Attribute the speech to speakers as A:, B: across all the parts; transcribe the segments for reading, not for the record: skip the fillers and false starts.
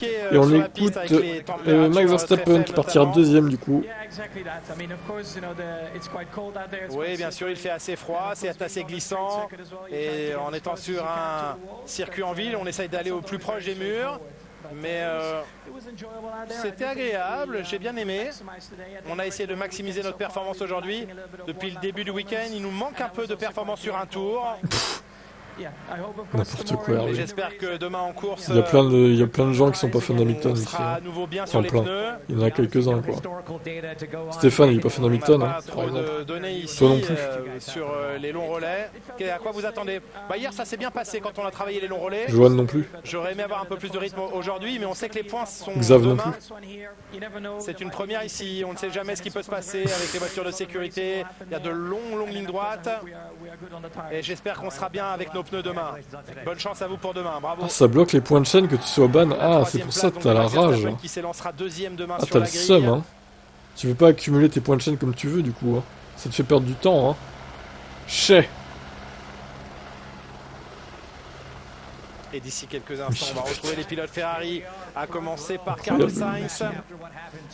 A: Et on écoute Max Verstappen qui partira deuxième du coup.
B: Oui, bien sûr, il fait assez froid, c'est assez glissant. Et en étant sur un circuit en ville, on essaye d'aller au plus proche des murs. Mais c'était agréable, j'ai bien aimé. On a essayé de maximiser notre performance aujourd'hui. Depuis le début du week-end, il nous manque un peu de performance sur un tour.
A: N'importe quoi, Hervé.
B: J'espère que demain en course,
A: il y a plein de gens qui sont pas fans d'Hamilton ici.
B: sera à nouveau bien sur les
A: plein.
B: pneus.
A: Il y en a quelques-uns quoi. Stéphane, il est pas fan d'Hamilton,
B: Pas
A: hein,
B: trop
A: par exemple.
B: de données ici
A: Toi non plus.
B: sur les longs relais. À quoi vous attendez? Hier, ça s'est bien passé quand on a travaillé les longs relais.
A: Johan non plus.
B: J'aurais aimé avoir un peu plus de rythme aujourd'hui, mais on sait que les points sont
A: Xav non
B: demain.
A: plus.
B: C'est une première ici. On ne sait jamais ce qui peut se passer avec les voitures de sécurité. Il y a de longues lignes droites. Et j'espère qu'on sera bien avec nos pneus demain. Bonne chance à vous pour demain. Bravo.
A: Ah, ça bloque les points de chaîne que tu sois ban. Ah, c'est pour ça que t'as la rage.
B: Qui s'élancera deuxième demain
A: Ah,
B: sur
A: t'as
B: la
A: le
B: grille.
A: seum, hein. Tu veux pas accumuler tes points de chaîne comme tu veux, du coup. Hein. Ça te fait perdre du temps, hein. Chais.
B: Et d'ici quelques instants, on va retrouver les pilotes Ferrari, à commencer par Carlos Sainz.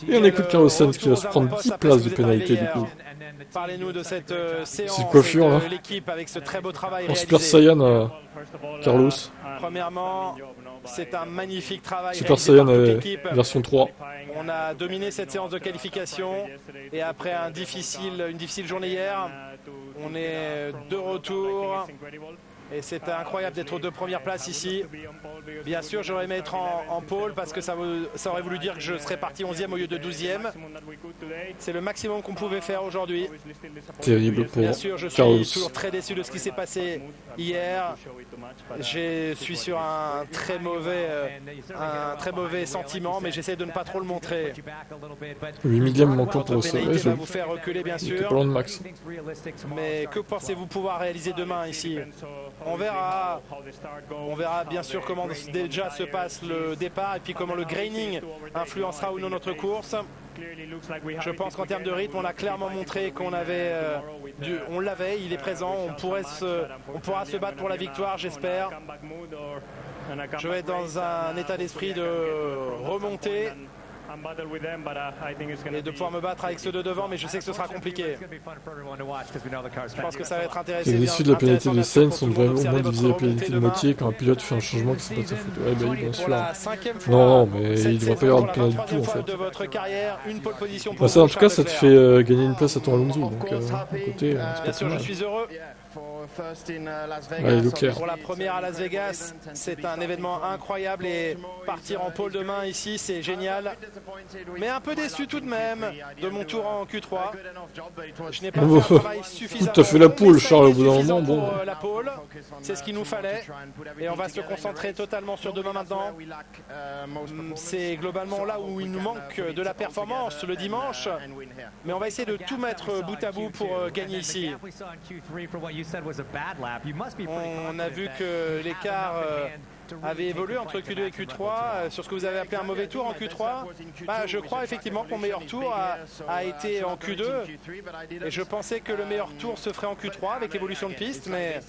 A: Et on écoute Carlos Sainz qui va se prendre 10 places de pénalité, du coup.
B: Parlez-nous de cette séance
A: C'est coiffure, là.
B: de l'équipe avec ce très beau travail
A: En Super
B: réalisé.
A: Saiyan, Carlos.
B: Premièrement, c'est un magnifique travail
A: Super
B: réalisé par
A: Saiyan
B: toute l'équipe.
A: version 3.
B: On a dominé cette séance de qualification et après une difficile journée hier, on est de retour. Et c'est incroyable d'être aux deux premières places ici. Bien sûr, j'aurais aimé être en pôle parce que ça aurait voulu dire que je serais parti 11e au lieu de 12e. C'est le maximum qu'on pouvait faire aujourd'hui.
A: Terrible pour
B: Bien sûr, je suis
A: Carlos.
B: toujours très déçu de ce qui s'est passé hier. Je suis sur un très mauvais sentiment, mais j'essaie de ne pas trop le montrer.
A: 8 millième manquant pour le
B: Votre
A: sommet.
B: pénalité va vous faire reculer, bien
A: Il était
B: sûr.
A: pas loin de Max.
B: Mais que pensez-vous pouvoir réaliser demain ici? On verra bien sûr comment déjà se passe le départ et puis comment le graining influencera ou non notre course. Je pense qu'en termes de rythme, on a clairement montré qu'on avait, on l'avait, il est présent, on pourra se battre pour la victoire, j'espère. Je vais être dans un état d'esprit de remonter et de pouvoir me battre avec ceux de devant, mais je sais que ce sera compliqué. Je pense que ça va être intéressant.
A: Les issues de la pénalité de Sainz sont vraiment au moins divisées la pénalité de moitié quand un pilote fait un changement qui c'est pas de sa faute. Ouais, bah oui, bien sûr. Non, mais il devrait pas y avoir de pénalité du tout en fait.
B: De votre carrière, une pole position pour
A: Bah ça, en
B: vous,
A: tout cas, ça
B: Charles
A: te
B: Leclerc.
A: fait gagner une place à ton Alonso. Donc, d'un côté, c'est
B: Bien
A: pas
B: sûr,
A: plus
B: je
A: mal.
B: suis heureux.
A: Allez, Leclerc.
B: Pour la première à Las Vegas, c'est un événement incroyable et partir en pôle demain ici, c'est génial. Mais un peu déçu tout de même de mon tour en Q3. Je n'ai pas fait un travail suffisant.
A: T'as fait la pole,
B: mais ça a
A: Charles, au
B: été
A: bout d'un
B: suffisant
A: moment, bon.
B: pour, la pole, c'est ce qu'il nous fallait. Et on va se concentrer totalement sur demain maintenant. C'est globalement là où il nous manque de la performance le dimanche. Mais on va essayer de tout mettre bout à bout pour gagner ici. On a vu que l'écart avait évolué entre Q2 et Q3. Sur ce que vous avez appelé un mauvais tour en Q3, je crois effectivement que mon meilleur tour a été en Q2. Et je pensais que le meilleur tour se ferait en Q3 avec l'évolution de piste. Mais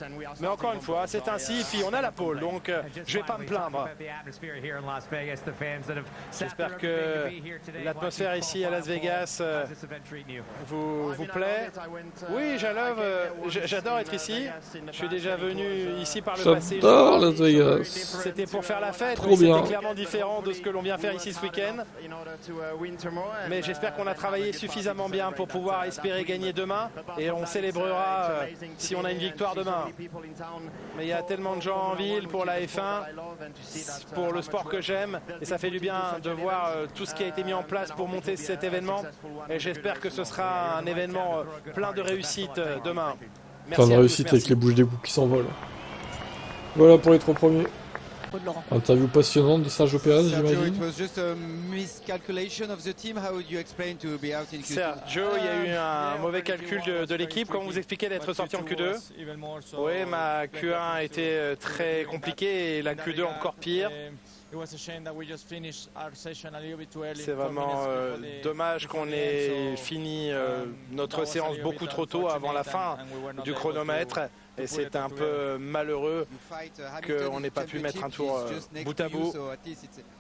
B: encore une fois, c'est ainsi. Et puis on a la pole, donc je ne vais pas me plaindre. J'espère que l'atmosphère ici à Las Vegas vous plaît. Oui, j'adore être ici. Je suis déjà venu ici par le passé.
A: J'adore Las Vegas.
B: C'était pour faire la fête,
A: Trop bien.
B: c'était clairement différent de ce que l'on vient faire ici ce week-end. Mais j'espère qu'on a travaillé suffisamment bien pour pouvoir espérer gagner demain. Et on célébrera si on a une victoire demain. Mais il y a tellement de gens en ville pour la F1, pour le sport que j'aime. Et ça fait du bien de voir tout ce qui a été mis en place pour monter cet événement. Et j'espère que ce sera un événement plein de réussite demain.
A: Plein de réussite avec les bouches d'égout qui s'envolent. Voilà pour les 3 premiers. Interview passionnante de Sergio Perez, j'imagine.
B: Sergio, il y a eu un mauvais calcul de l'équipe. Comment vous expliquez d'être sorti en Q2? Oui, ma Q1 a été très compliquée et la Q2 encore pire. C'est vraiment dommage qu'on ait fini notre séance beaucoup trop tôt avant la fin du chronomètre. Et c'est un peu malheureux qu'on n'ait pas pu mettre un tour bout à bout.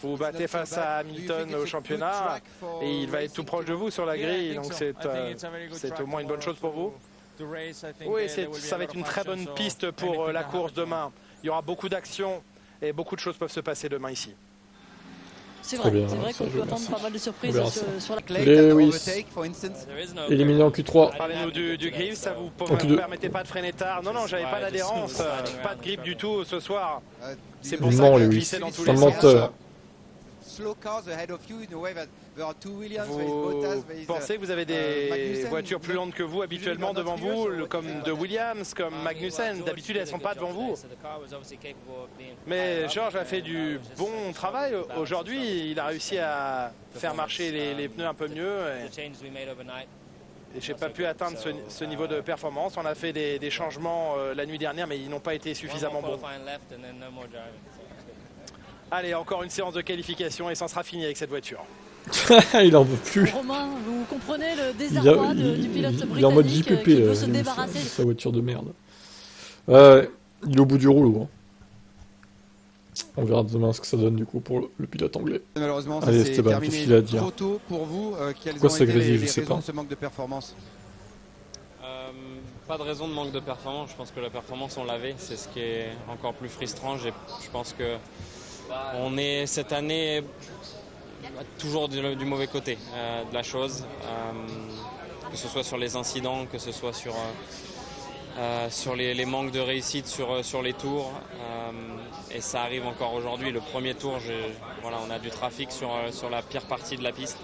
B: Vous vous battez face à Hamilton au championnat et il va être tout proche de vous sur la grille, donc c'est au moins une bonne chose pour vous. Oui, ça va être une très bonne piste pour la course demain. Il y aura beaucoup d'actions et beaucoup de choses peuvent se passer demain ici.
C: C'est vrai qu'on peut attendre pas mal de surprises sur la
A: Lewis, éliminé en Q3.
B: Parlez-nous du grip, ça vous permettez pas de freiner tard? Non, j'avais pas d'adhérence, pas de grip du tout ce soir. C'est pour ça que je glissais dans tous les sens. Vous pensez que vous avez des voitures plus lentes que vous habituellement devant vous, comme de Williams, comme Magnussen? D'habitude, elles ne sont pas devant vous. Mais George a fait du bon travail. Aujourd'hui, il a réussi à faire marcher les pneus un peu mieux. Et je n'ai pas pu atteindre ce niveau de performance. On a fait des changements la nuit dernière, mais ils n'ont pas été suffisamment bons. Allez, encore une séance de qualification et ça sera fini avec cette voiture.
A: Il en veut plus.
C: Romain, vous comprenez le désarroi du pilote britannique
A: il est en mode JPP,
C: qui veut se débarrasser
A: de sa voiture de merde. Il est au bout du rouleau. Hein. On verra demain ce que ça donne du coup pour le pilote anglais.
D: Malheureusement,
A: allez,
D: ça s'est terminé trop tôt pour vous. Quelles ont été les raisons de ce manque de performance?
E: Pas de raison de manque de performance. Je pense que la performance, on l'avait. C'est ce qui est encore plus frustrant. Je pense que on est cette année toujours du mauvais côté de la chose, que ce soit sur les incidents, que ce soit sur les manques de réussite sur les tours. Et ça arrive encore aujourd'hui. Le premier tour, on a du trafic sur la pire partie de la piste.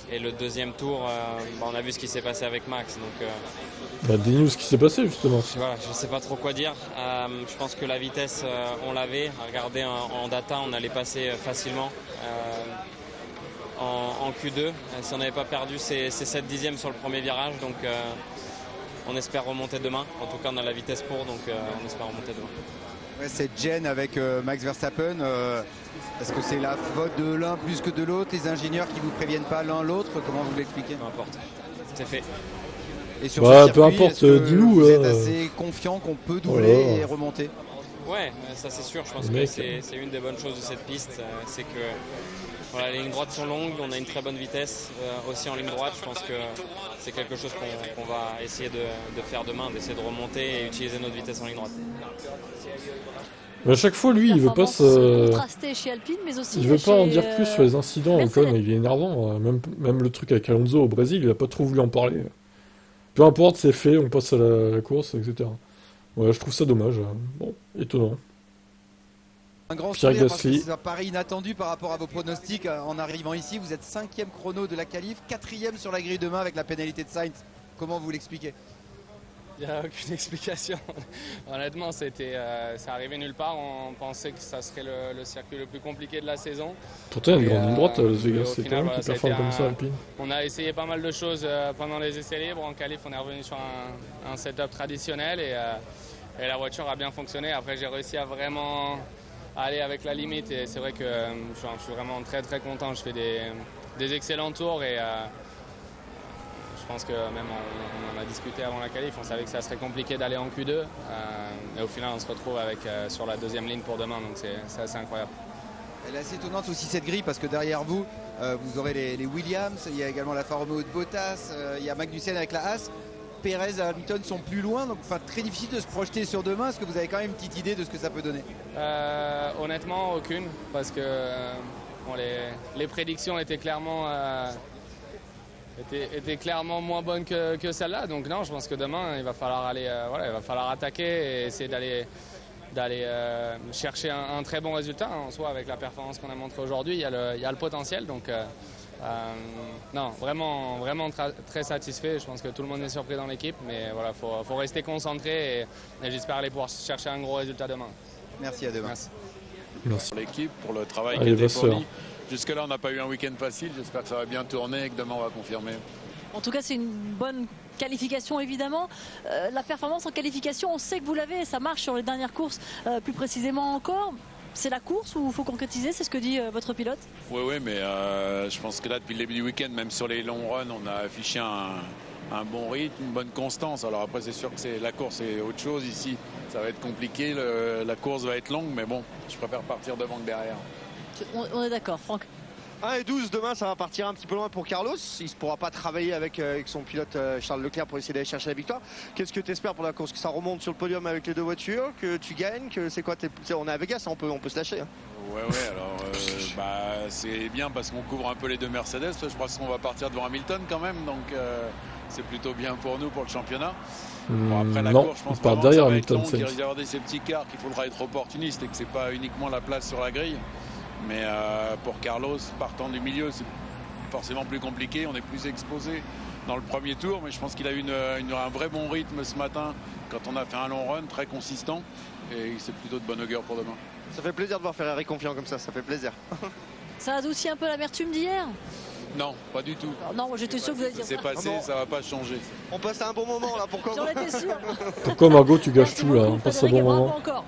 E: Et le deuxième tour, on a vu ce qui s'est passé avec Max. Donc,
A: dis-nous ce qui s'est passé justement.
E: Je ne sais pas trop quoi dire. Je pense que la vitesse, on l'avait. Regardez en data, on allait passer facilement en Q2. Si on n'avait pas perdu ces 7 dixièmes sur le premier virage. Donc on espère remonter demain. En tout cas, on a la vitesse pour, donc on espère remonter demain.
D: Ouais, cette gêne avec Max Verstappen, est-ce que c'est la faute de l'un plus que de l'autre? Les ingénieurs qui ne vous préviennent pas l'un l'autre? Comment vous l'expliquez?
E: Peu importe, c'est fait.
D: Et sur ce circuit,
A: peu importe, dis-nous.
D: Vous êtes assez confiant qu'on peut doubler et remonter?
E: Ouais, ça c'est sûr. Je pense que c'est une des bonnes choses de cette piste. C'est que les lignes droites sont longues, on a une très bonne vitesse aussi en ligne droite. Je pense que c'est quelque chose qu'on va essayer de faire demain, d'essayer de remonter et utiliser notre vitesse en ligne droite.
A: Mais à chaque fois, lui, il veut pas
C: chez Alpine, mais aussi
A: il veut pas en dire plus sur les incidents. Ocon, il est énervant. Même le truc avec Alonso au Brésil, il a pas trop voulu en parler. Peu importe, c'est fait, on passe à la course, etc. Ouais, je trouve ça dommage. Bon, étonnant.
D: Un grand
A: Pierre
D: sourire parce que
A: Gasly.
D: c'est un pari inattendu par rapport à vos pronostics en arrivant ici. Vous êtes 5e chrono de la qualif, 4e sur la grille de main avec la pénalité de Sainz. Comment vous l'expliquez?
F: Il n'y a aucune explication. Honnêtement, c'est arrivé nulle part. On pensait que ça serait le circuit le plus compliqué de la saison.
A: Pourtant, il y a une grande ligne droite, Las Vegas. C'est
F: final,
A: quand même qui performe comme ça, Alpine.
F: On a essayé pas mal de choses pendant les essais libres. En qualif, on est revenu sur un setup traditionnel et la voiture a bien fonctionné. Après, j'ai réussi à vraiment aller avec la limite et c'est vrai que je suis vraiment très très content. Je fais des excellents tours et je pense que même on en a discuté avant la qualif, on savait que ça serait compliqué d'aller en Q2 et au final on se retrouve sur la deuxième ligne pour demain, donc c'est assez incroyable.
D: Elle est assez étonnante aussi cette grille parce que derrière vous, vous aurez les Williams, il y a également la Alfa Romeo de Bottas, il y a Magnussen avec la Haas. Pérez et Hamilton sont plus loin, donc très difficile de se projeter sur demain. Est-ce que vous avez quand même une petite idée de ce que ça peut donner?
F: Honnêtement, aucune, parce que les prédictions étaient clairement moins bonnes que celle-là. Donc non, je pense que demain, il va falloir aller, il va falloir attaquer et essayer d'aller chercher un très bon résultat. En soi, avec la performance qu'on a montrée aujourd'hui, il y a le potentiel. Donc non, vraiment très satisfait. Je pense que tout le monde est surpris dans l'équipe, mais voilà, faut rester concentré et j'espère aller pouvoir chercher un gros résultat demain.
D: Merci, à demain.
A: Merci.
G: Pour l'équipe, pour le travail qui a été fourni. Jusque-là, on n'a pas eu un week-end facile. J'espère que ça va bien tourner et que demain, on va confirmer.
C: En tout cas, c'est une bonne qualification, évidemment. La performance en qualification, on sait que vous l'avez. Ça marche sur les dernières courses, plus précisément encore. C'est la course ou il faut concrétiser, c'est ce que dit votre pilote?
G: Oui, mais je pense que là, depuis le début du week-end, même sur les longs runs, on a affiché un bon rythme, une bonne constance. Alors après, c'est sûr que la course est autre chose ici. Ça va être compliqué, la course va être longue, mais bon, je préfère partir devant que derrière.
C: On est d'accord, Franck.
H: 1 et 12, demain ça va partir un petit peu loin pour Carlos. Il ne pourra pas travailler avec son pilote Charles Leclerc pour essayer d'aller chercher la victoire. Qu'est-ce que tu espères pour la course? Que ça remonte sur le podium avec les deux voitures? Que tu gagnes? Que c'est quoi on est à Vegas, on peut se lâcher. Hein.
G: Ouais, alors c'est bien parce qu'on couvre un peu les deux Mercedes. Je pense qu'on va partir devant Hamilton quand même, donc c'est plutôt bien pour nous pour le championnat. Bon, après la course, je pense
A: part
G: que
A: derrière
G: ça va être
A: Hamilton.
G: long, qu'il va y avoir des safety cars, qu'il faudra être opportuniste et que c'est pas uniquement la place sur la grille. Mais pour Carlos, partant du milieu, c'est forcément plus compliqué. On est plus exposé dans le premier tour, mais je pense qu'il a eu un vrai bon rythme ce matin quand on a fait un long run très consistant. Et c'est plutôt de bonne augure pour demain.
H: Ça fait plaisir de voir Ferrari confiant comme ça fait plaisir.
C: Ça adoucit un peu l'amertume d'hier?
G: Non, pas du tout.
C: Alors, non, j'étais sûr que vous alliez dire ça.
G: C'est passé, ça va pas changer.
H: On passe à un bon moment là, pourquoi?
C: J'en étais sûr.
A: Pourquoi Margot, tu gâches tout là? On passe un bon moment.
C: Encore.